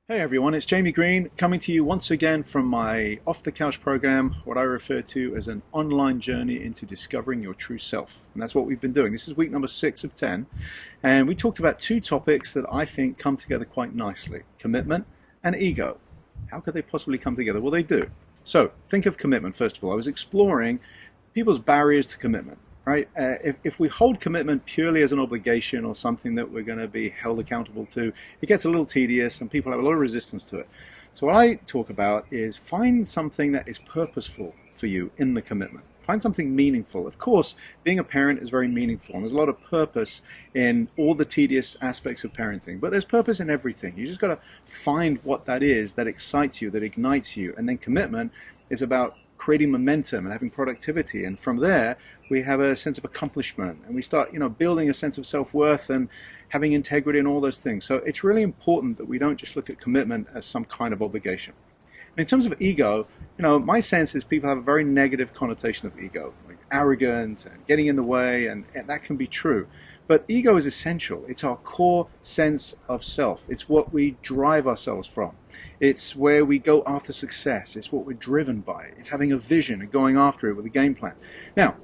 Hey everyone, it's Jamie Greene coming to you once again from my Off the Couch program, what I refer to as an online journey into discovering your true self. And that's what we've been doing. This is week number 6 of 10. And we talked about two topics that I think come together quite nicely: commitment and ego. How could they possibly come together? Well, they do. So think of commitment first of all. I was exploring people's barriers to commitment. Right? If we hold commitment purely as an obligation or something that we're going to be held accountable to, it gets a little tedious and people have a lot of resistance to it. So what I talk about is find something that is purposeful for you in the commitment. Find something meaningful. Of course, being a parent is very meaningful and there's a lot of purpose in all the tedious aspects of parenting, but there's purpose in everything. You just got to find what that is that excites you, that ignites you. And then commitment is about creating momentum and having productivity, and from there we have a sense of accomplishment and we start building a sense of self-worth and having integrity and all those things. So it's really important that we don't just look at commitment as some kind of obligation. And in terms of ego, my sense is people have a very negative connotation of ego, like arrogant and getting in the way, and that can be true. But ego is essential. It's our core sense of self. It's what we drive ourselves from. It's where we go after success. It's what we're driven by. It's having a vision and going after it with a game plan. Now,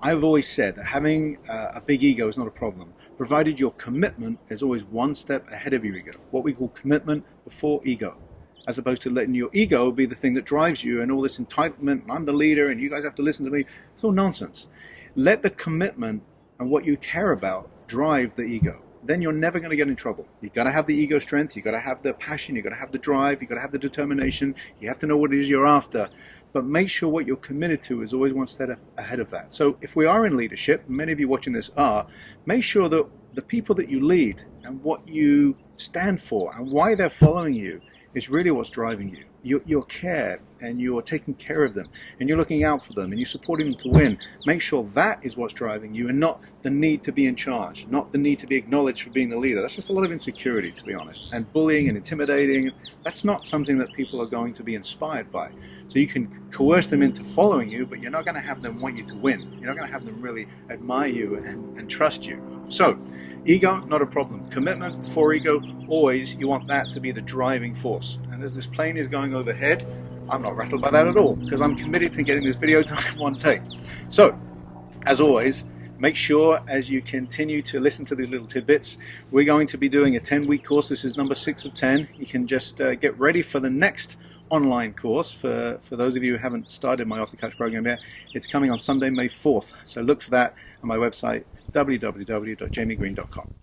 I've always said that having a big ego is not a problem, provided your commitment is always one step ahead of your ego, what we call commitment before ego, as opposed to letting your ego be the thing that drives you and all this entitlement, and I'm the leader and you guys have to listen to me. It's all nonsense. Let the commitment and what you care about drive the ego. Then you're never going to get in trouble. You've got to have the ego strength, you've got to have the passion, you've got to have the drive, you've got to have the determination, you have to know what it is you're after. But make sure what you're committed to is always one step ahead of that. So if we are in leadership, many of you watching this are, make sure that the people that you lead and what you stand for and why they're following you is really what's driving you. Your care, and you're taking care of them, and you're looking out for them, and you're supporting them to win. Make sure that is what's driving you, and not the need to be in charge, not the need to be acknowledged for being the leader. That's just a lot of insecurity, to be honest. And bullying and intimidating, that's not something that people are going to be inspired by. So you can coerce them into following you, but you're not going to have them want you to win. You're not going to have them really admire you and trust you. So, ego, not a problem. Commitment before ego, always you want that to be the driving force. And as this plane is going overhead, I'm not rattled by that at all, because I'm committed to getting this video done in one take. So, as always, make sure as you continue to listen to these little tidbits, we're going to be doing a 10-week course. This is number 6 of 10. You can just get ready for the next online course. For those of you who haven't started my Off the Couch program yet, it's coming on Sunday, May 4th. So look for that on my website, www.jamiegreene.com.